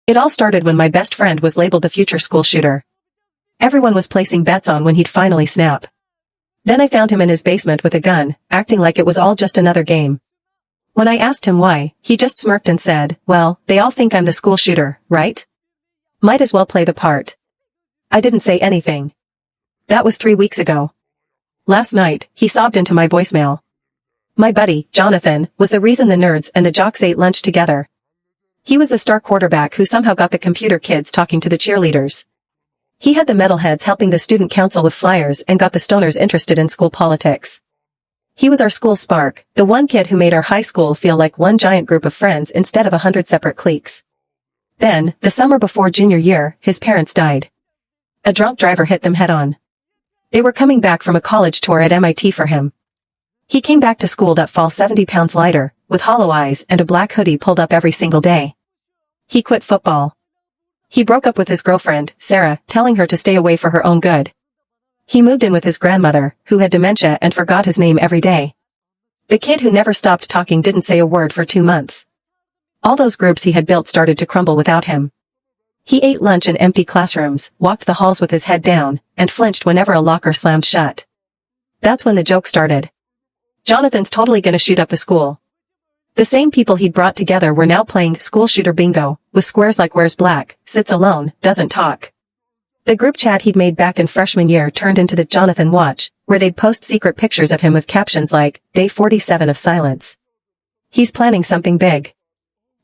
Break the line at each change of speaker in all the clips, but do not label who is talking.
It all started when my best friend was labeled the future school shooter. Everyone was placing bets on when he'd finally snap. Then I found him in his basement with a gun, acting like it was all just another game. When I asked him why, he just smirked and said, "Well, they all think I'm the school shooter, right? Might as well play the part." I didn't say anything. That was 3 weeks ago. Last night, he sobbed into my voicemail. My buddy, Jonathan, was the reason the nerds and the jocks ate lunch together. He was the star quarterback who somehow got the computer kids talking to the cheerleaders. He had the metalheads helping the student council with flyers and got the stoners interested in school politics. He was our school spark, the one kid who made our high school feel like one giant group of friends instead of 100 separate cliques. Then, the summer before junior year, his parents died. A drunk driver hit them head-on. They were coming back from a college tour at MIT for him. He came back to school that fall 70 pounds lighter, with hollow eyes and a black hoodie pulled up every single day. He quit football. He broke up with his girlfriend, Sarah, telling her to stay away for her own good. He moved in with his grandmother, who had dementia and forgot his name every day. The kid who never stopped talking didn't say a word for 2 months. All those groups he had built started to crumble without him. He ate lunch in empty classrooms, walked the halls with his head down, and flinched whenever a locker slammed shut. That's when the joke started. Jonathan's totally gonna shoot up the school. The same people he'd brought together were now playing school shooter bingo, with squares like wears black, sits alone, doesn't talk. The group chat he'd made back in freshman year turned into the Jonathan Watch, where they'd post secret pictures of him with captions like, "Day 47 of silence." He's planning something big.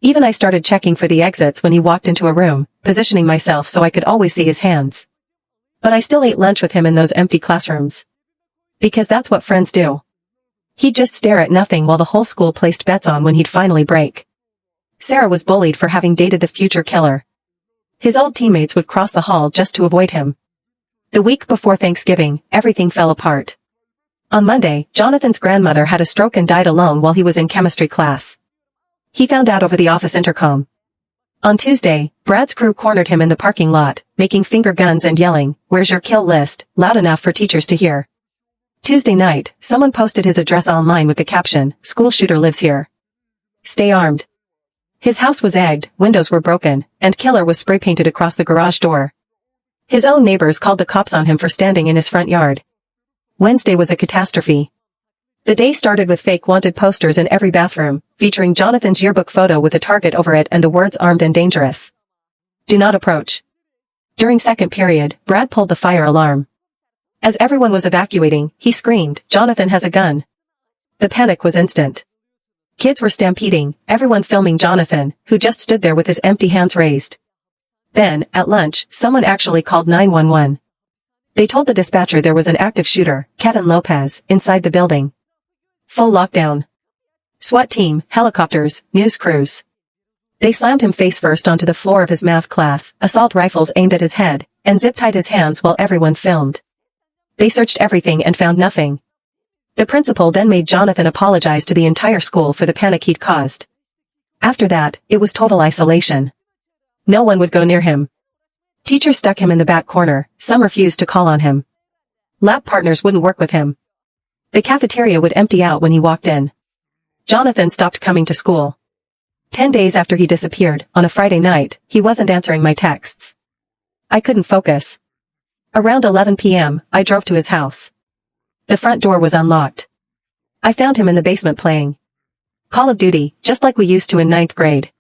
Even I started checking for the exits when he walked into a room, positioning myself so I could always see his hands. But I still ate lunch with him in those empty classrooms. Because that's what friends do. He'd just stare at nothing while the whole school placed bets on when he'd finally break. Sarah was bullied for having dated the future killer. His old teammates would cross the hall just to avoid him. The week before Thanksgiving, everything fell apart. On Monday, Jonathan's grandmother had a stroke and died alone while he was in chemistry class. He found out over the office intercom. On Tuesday, Brad's crew cornered him in the parking lot, making finger guns and yelling, "Where's your kill list?" loud enough for teachers to hear. Tuesday night, someone posted his address online with the caption, "School shooter lives here. Stay armed." His house was egged, windows were broken, and killer was spray painted across the garage door. His own neighbors called the cops on him for standing in his front yard. Wednesday was a catastrophe. The day started with fake wanted posters in every bathroom, featuring Jonathan's yearbook photo with a target over it and the words "armed and dangerous." Do not approach. During second period, Brad pulled the fire alarm. As everyone was evacuating, he screamed, "Jonathan has a gun." The panic was instant. Kids were stampeding, everyone filming Jonathan, who just stood there with his empty hands raised. Then, at lunch, someone actually called 911. They told the dispatcher there was an active shooter, Kevin Lopez, inside the building. Full lockdown. SWAT team, helicopters, news crews. They slammed him face first onto the floor of his math class, assault rifles aimed at his head, and zip-tied his hands while everyone filmed. They searched everything and found nothing. The principal then made Jonathan apologize to the entire school for the panic he'd caused. After that, it was total isolation. No one would go near him. Teachers stuck him in the back corner, some refused to call on him. Lab partners wouldn't work with him. The cafeteria would empty out when he walked in. Jonathan stopped coming to school. 10 days after he disappeared, on a Friday night, he wasn't answering my texts. I couldn't focus. Around 11 p.m., I drove to his house. The front door was unlocked. I found him in the basement playing Call of Duty, just like we used to in 9th grade.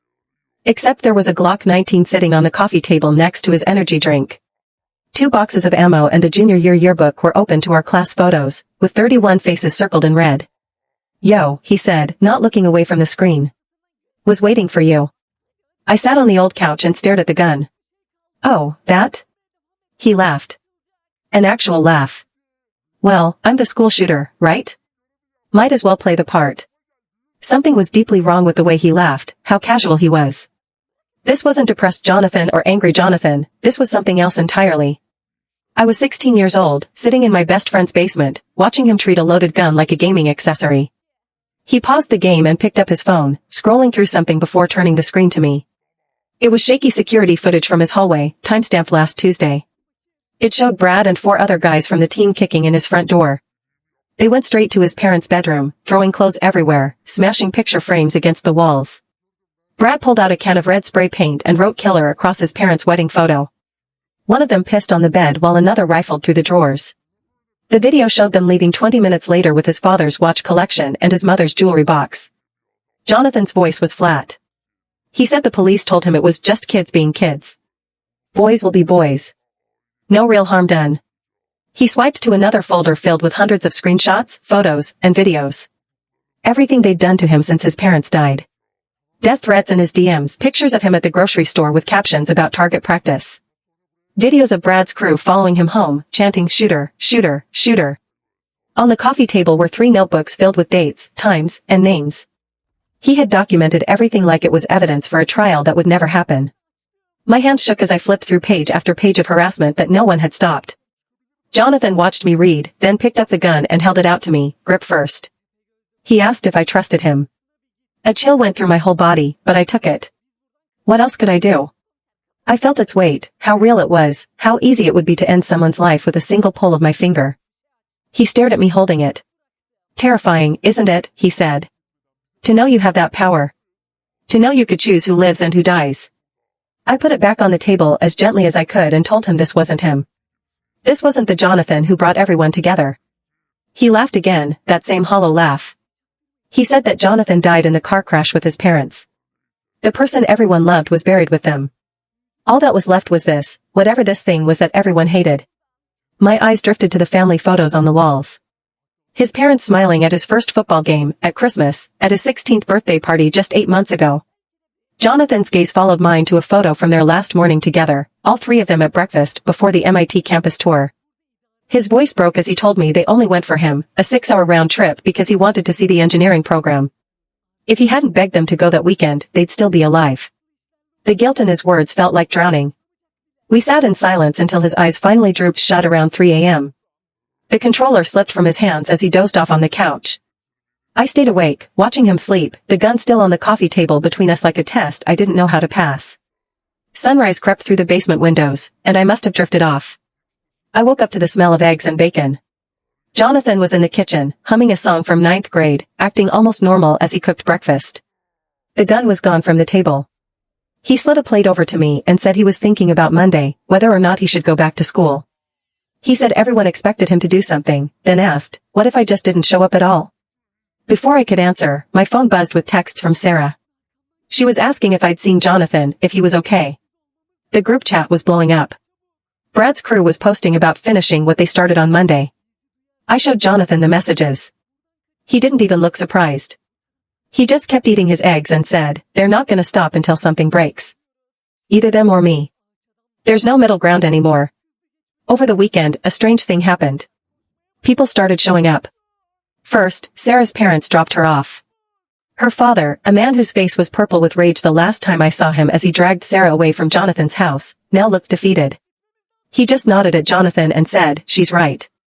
Except there was a Glock 19 sitting on the coffee table next to his energy drink. 2 boxes of ammo and the junior year yearbook were open to our class photos, with 31 faces circled in red. "Yo," he said, not looking away from the screen. "Was waiting for you." I sat on the old couch and stared at the gun. "Oh, that?" He laughed. An actual laugh. "Well, I'm the school shooter, right? Might as well play the part." Something was deeply wrong with the way he laughed, how casual he was. This wasn't depressed Jonathan or angry Jonathan, this was something else entirely. I was 16 years old, sitting in my best friend's basement, watching him treat a loaded gun like a gaming accessory. He paused the game and picked up his phone, scrolling through something before turning the screen to me. It was shaky security footage from his hallway, timestamped last Tuesday. It showed Brad and 4 other guys from the team kicking in his front door. They went straight to his parents' bedroom, throwing clothes everywhere, smashing picture frames against the walls. Brad pulled out a can of red spray paint and wrote killer across his parents' wedding photo. One of them pissed on the bed while another rifled through the drawers. The video showed them leaving 20 minutes later with his father's watch collection and his mother's jewelry box. Jonathan's voice was flat. He said the police told him it was just kids being kids. Boys will be boys. No real harm done. He swiped to another folder filled with hundreds of screenshots, photos, and videos. Everything they'd done to him since his parents died. Death threats in his DMs, pictures of him at the grocery store with captions about target practice. Videos of Brad's crew following him home, chanting shooter, shooter, shooter. On the coffee table were 3 notebooks filled with dates, times, and names. He had documented everything like it was evidence for a trial that would never happen. My hands shook as I flipped through page after page of harassment that no one had stopped. Jonathan watched me read, then picked up the gun and held it out to me, grip first. He asked if I trusted him. A chill went through my whole body, but I took it. What else could I do? I felt its weight, how real it was, how easy it would be to end someone's life with a single pull of my finger. He stared at me holding it. Terrifying, isn't it? He said. To know you have that power. To know you could choose who lives and who dies. I put it back on the table as gently as I could and told him this wasn't him. This wasn't the Jonathan who brought everyone together. He laughed again, that same hollow laugh. He said that Jonathan died in the car crash with his parents. The person everyone loved was buried with them. All that was left was this, whatever this thing was that everyone hated. My eyes drifted to the family photos on the walls. His parents smiling at his first football game, at Christmas, at his 16th birthday party just 8 months ago. Jonathan's gaze followed mine to a photo from their last morning together, all 3 of them at breakfast before the MIT campus tour. His voice broke as he told me they only went for him, a 6-hour round trip because he wanted to see the engineering program. If he hadn't begged them to go that weekend, they'd still be alive. The guilt in his words felt like drowning. We sat in silence until his eyes finally drooped shut around 3 a.m. The controller slipped from his hands as he dozed off on the couch. I stayed awake, watching him sleep, the gun still on the coffee table between us like a test I didn't know how to pass. Sunrise crept through the basement windows, and I must have drifted off. I woke up to the smell of eggs and bacon. Jonathan was in the kitchen, humming a song from 9th grade, acting almost normal as he cooked breakfast. The gun was gone from the table. He slid a plate over to me and said he was thinking about Monday, whether or not he should go back to school. He said everyone expected him to do something, then asked, what if I just didn't show up at all? Before I could answer, my phone buzzed with texts from Sarah. She was asking if I'd seen Jonathan, if he was okay. The group chat was blowing up. Brad's crew was posting about finishing what they started on Monday. I showed Jonathan the messages. He didn't even look surprised. He just kept eating his eggs and said, they're not gonna stop until something breaks. Either them or me. There's no middle ground anymore. Over the weekend, a strange thing happened. People started showing up. First, Sarah's parents dropped her off. Her father, a man whose face was purple with rage the last time I saw him as he dragged Sarah away from Jonathan's house, now looked defeated. He just nodded at Jonathan and said, she's right.